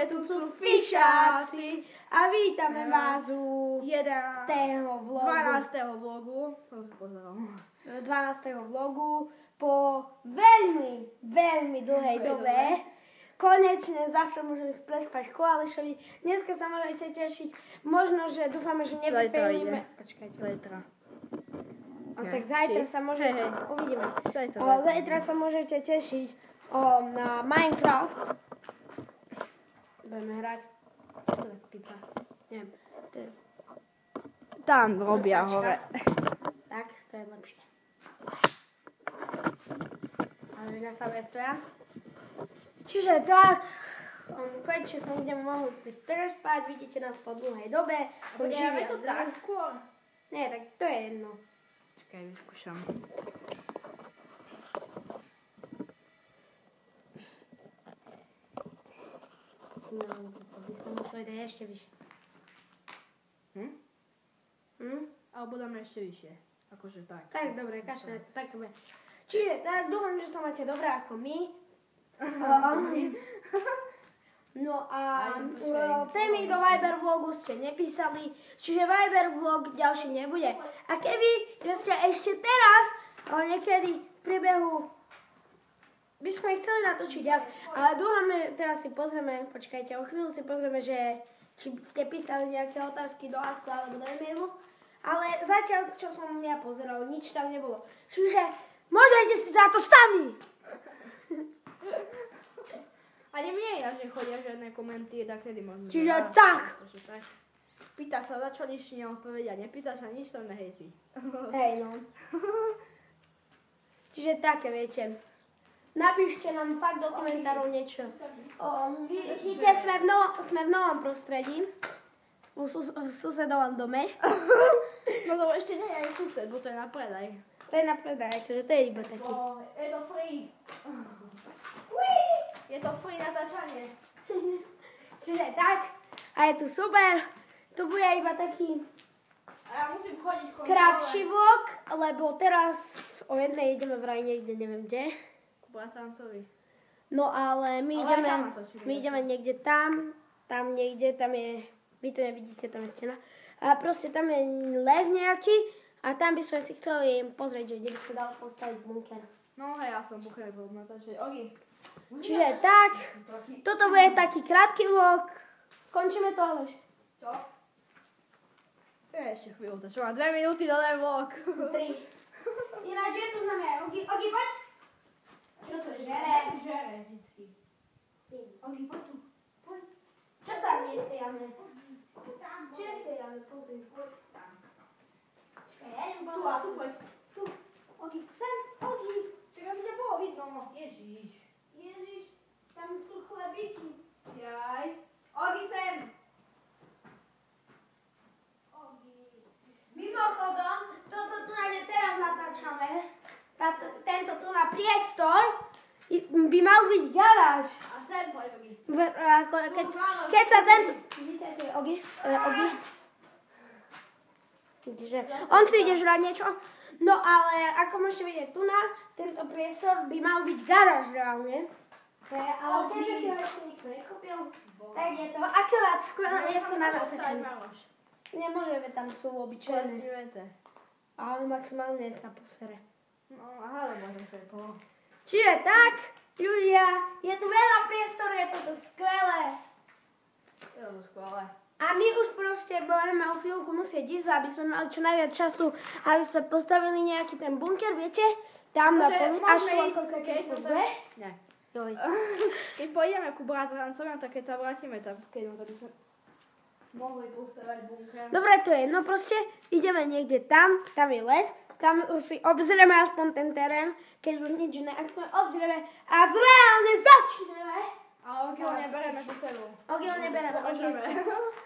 že tu sú Fišáci a vítame vás u 12. vlogu. 12. vlogu po veľmi dlhej dobe. Konečne zase môžeme prespať Koalešovi. Dneska sa môžete tešiť. Možno, že dúfame, že nevyfejlíme. Počkajte. Zajtra. Tak zajtra sa môžete... Uvidíme. Zajtra sa môžete tešiť na Minecraft. Budeme hrať. Čo to tak pípa? Neviem. Tam robia hore. Tak, to je lepšie. Ale nastavuje stoja. Čiže tak, konečne sa budeme mohli prespať, vidíte nás po dlhej dobe. Som živý to tak skôr? Nie, tak to je jedno. Čakaj, vyskúšam. No, to by som musel dať ešte vyššie. Alebo dáme ešte vyššie. Akože tak. Tak, dobre, kašľa, tak to bude. Čiže tak, dúfam, že sa máte dobré ako my. No a témy do Viber vlogu ste nepísali, čiže Viber vlog ďalší nebude. A keby, že ste ešte teraz, niekedy v priebehu, by sme chceli natočiť viac, ale dúfame, teraz si pozrieme, počkajte, o chvíľu si pozrieme, že či ste písali nejaké otázky do Asku alebo do e-mailu, ale zatiaľ, čo som ja pozeral, nič tam nebolo. Čiže môžete si za to sami! Ani mne ináč nechodia žiadne komenty, tak kedy môžeme... Čiže tak! Pýta sa, za čo nič neodpovedia, nepýta sa nič, to nehejti. Hej, no. Čiže také, viete. Napíšte nám fakt do komentárov niečo. Vidíte, sme v novom prostredí. V susedovom dome. No to ešte nie je sused, bo to je na predaj. To je na predaj, takže to je iba taký. Je to free. Je to free natáčanie. Čiže tak, a je tu super. Tu bude iba taký a ja musím chodiť krátší vlog, lebo teraz o jednej ideme vraj niekde, neviem kde. Ku bratrancovi. No ale my ideme niekde tam niekde, tam je, vy to nevidíte, tam je stena. A proste tam je les nejaký a tam by sme si chceli pozrieť, že kde by sa dal postaviť bunker. No hej, ja som bunker bol natáčať. Ogi. Čiže tak, toto bude taký krátky vlog. Skončíme to, Aleš. Čo? Ešte chvíľu, to čo má 2 minúty do ten vlog. 3. Ináč je tu s nami aj Ogi. Ogi, poď. Čo to žere? Žere vždycky. Ogi, poď tu. Poď. Čo tam je v tej jame? Čo je v tej jame? Pozri. Tam. Čakaj, ja idem Tu a tu poď. Tu. Ogi, sem. Ogi. Čakaj, by ťa bolo vidno. Ježiš. Ježiš, tam sú chlebíky. Jaj. Ogi sem. Ogi. Mimochodom, toto tu teraz natáčame. Tento tu na priestor by mal byť garáž. A sem poď, Ogi. Keď sa tento... Vidíte, Ogi? Ogi? Vidíte, on si ide žrať niečo. No ale ako môžete vidieť tu na, tento priestor by mal byť garáž reálne. Ale keďže si ho ešte nikto nekúpil, tak je to akurát skvelé miesto na natáčanie. Nemôžeme, tam sú obyčajné. Ale maximálne sa posere. No aha, môžem sa po. Čiže tak, ľudia, je tu veľa priestoru, je to skvelé. Je to skvelé. A my už proste budeme o chvíľku musieť ísť, aby sme mali čo najviac času, aby sme postavili nejaký ten bunker, viete? Tam na poli, až keď bude. Nie. Keď pôjdeme ku bratrancovi, tak keď sa vrátime tam, keď by sme mohli postavať bunker. Dobre, to je jedno, proste ideme niekde tam je les, tam si obzrieme aspoň ten terén, keď už nič obzrieme a zreálne začneme. Ale Ogi ho nebereme so sebou. Ogi ho nebereme.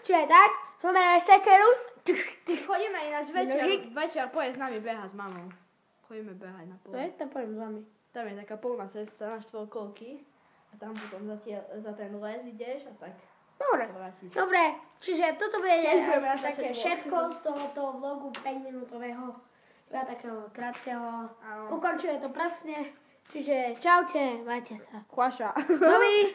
Čiže tak, zoberieme sekeru. Chodíme ináč večer pôjde s nami behať s mamou. Chodíme behať na pole. To pôjdem s vami. Tam je taká polná cesta na štvorkolky a tam potom za ten les ideš a tak. Dobre, čiže toto bude asi také všetko z tohoto vlogu 5-minútového, takého krátkeho. Ukončuje to presne. Čiže čaute, majte sa. Kvaša. Dovi.